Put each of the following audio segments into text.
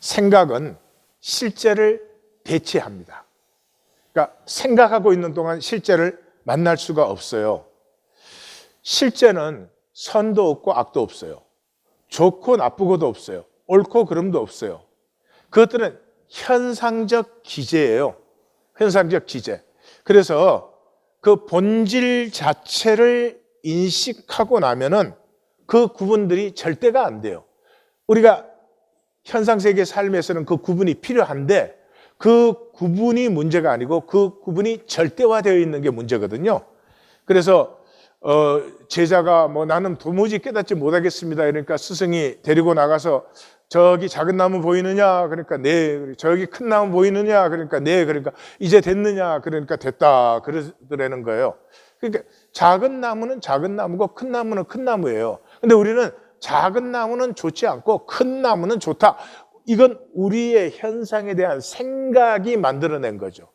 생각은 실제를 대체합니다. 그러니까 생각하고 있는 동안 실제를 만날 수가 없어요. 실제는 선도 없고 악도 없어요. 좋고 나쁘고도 없어요. 옳고 그름도 없어요. 그것들은 현상적 기제예요. 현상적 기제. 그래서 그 본질 자체를 인식하고 나면은 그 구분들이 절대가 안 돼요. 우리가 현상세계 삶에서는 그 구분이 필요한데 그 구분이 문제가 아니고 그 구분이 절대화되어 있는 게 문제거든요. 그래서 제자가 나는 도무지 깨닫지 못하겠습니다. 그러니까 스승이 데리고 나가서 저기 작은 나무 보이느냐? 그러니까 네. 저기 큰 나무 보이느냐? 그러니까 네. 그러니까 이제 됐느냐? 그러니까 됐다. 그러더라는 거예요. 그러니까 작은 나무는 작은 나무고 큰 나무는 큰 나무예요. 근데 우리는 작은 나무는 좋지 않고 큰 나무는 좋다. 이건 우리의 현상에 대한 생각이 만들어낸 거죠.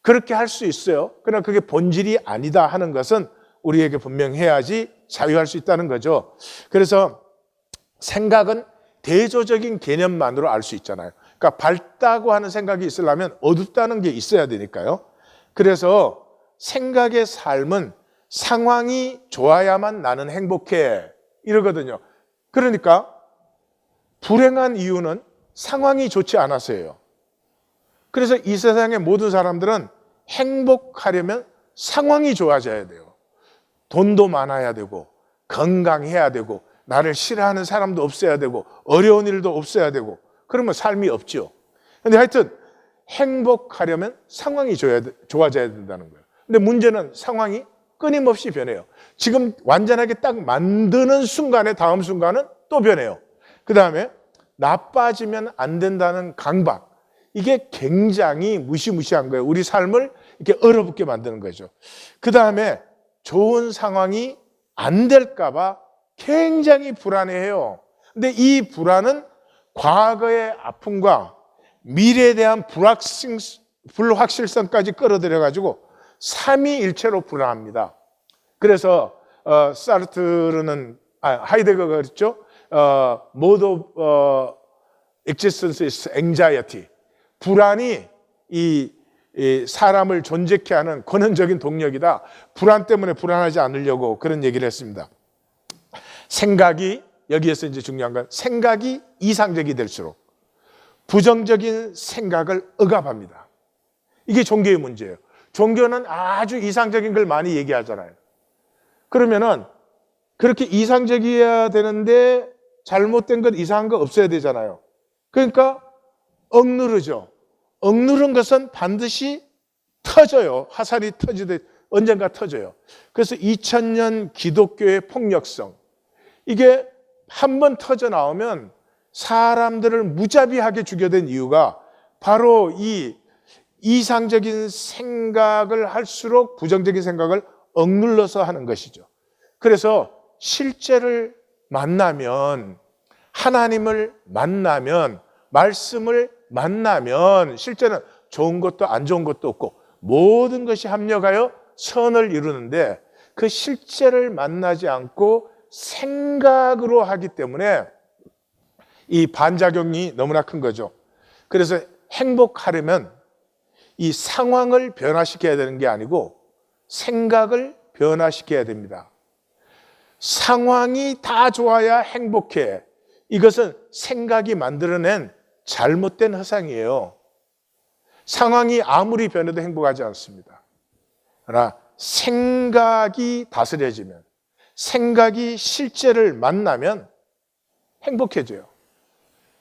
그렇게 할 수 있어요. 그러나 그게 본질이 아니다 하는 것은 우리에게 분명해야지 자유할 수 있다는 거죠. 그래서 생각은 대조적인 개념만으로 알 수 있잖아요. 그러니까 밝다고 하는 생각이 있으려면 어둡다는 게 있어야 되니까요. 그래서 생각의 삶은 상황이 좋아야만 나는 행복해 이러거든요. 그러니까 불행한 이유는 상황이 좋지 않아서예요. 그래서 이 세상의 모든 사람들은 행복하려면 상황이 좋아져야 돼요. 돈도 많아야 되고 건강해야 되고 나를 싫어하는 사람도 없어야 되고 어려운 일도 없어야 되고 그러면 삶이 없죠. 근데 하여튼 행복하려면 상황이 좋아져야 된다는 거예요. 근데 문제는 상황이 끊임없이 변해요. 지금 완전하게 딱 만드는 순간에 다음 순간은 또 변해요. 그 다음에 나빠지면 안 된다는 강박. 이게 굉장히 무시무시한 거예요. 우리 삶을 이렇게 얼어붙게 만드는 거죠. 그 다음에 좋은 상황이 안 될까 봐 굉장히 불안해해요. 근데 이 불안은 과거의 아픔과 미래에 대한 불확실성까지 끌어들여가지고 삼위일체로 불안합니다. 그래서 사르트르는 하이데거가 그랬죠. Mode of existence is anxiety. 불안이 이 사람을 존재케 하는 근원적인 동력이다. 불안 때문에 불안하지 않으려고 그런 얘기를 했습니다. 생각이, 여기에서 이제 중요한 건 생각이 이상적이 될수록 부정적인 생각을 억압합니다. 이게 종교의 문제예요. 종교는 아주 이상적인 걸 많이 얘기하잖아요. 그러면은 그렇게 이상적이어야 되는데 잘못된 것, 이상한 거 없어야 되잖아요. 그러니까 억누르죠. 억누른 것은 반드시 터져요. 화살이 터지듯 언젠가 터져요. 그래서 2000년 기독교의 폭력성, 이게 한 번 터져 나오면 사람들을 무자비하게 죽여댄 이유가 바로 이 이상적인 생각을 할수록 부정적인 생각을 억눌러서 하는 것이죠. 그래서 실제를 만나면, 하나님을 만나면, 말씀을 만나면 실제는 좋은 것도 안 좋은 것도 없고 모든 것이 합력하여 선을 이루는데 그 실제를 만나지 않고 생각으로 하기 때문에 이 반작용이 너무나 큰 거죠. 그래서 행복하려면 이 상황을 변화시켜야 되는 게 아니고 생각을 변화시켜야 됩니다. 상황이 다 좋아야 행복해. 이것은 생각이 만들어낸 잘못된 허상이에요. 상황이 아무리 변해도 행복하지 않습니다. 그러나 생각이 다스려지면, 생각이 실제를 만나면 행복해져요.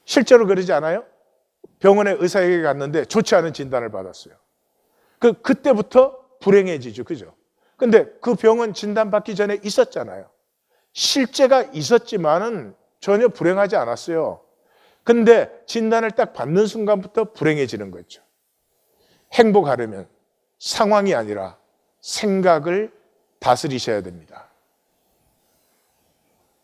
실제로 그러지 않아요? 병원에 의사에게 갔는데 좋지 않은 진단을 받았어요. 그때부터 불행해지죠. 그죠? 근데 그 병은 진단받기 전에 있었잖아요. 실제가 있었지만은 전혀 불행하지 않았어요. 근데 진단을 딱 받는 순간부터 불행해지는 거죠. 행복하려면 상황이 아니라 생각을 다스리셔야 됩니다.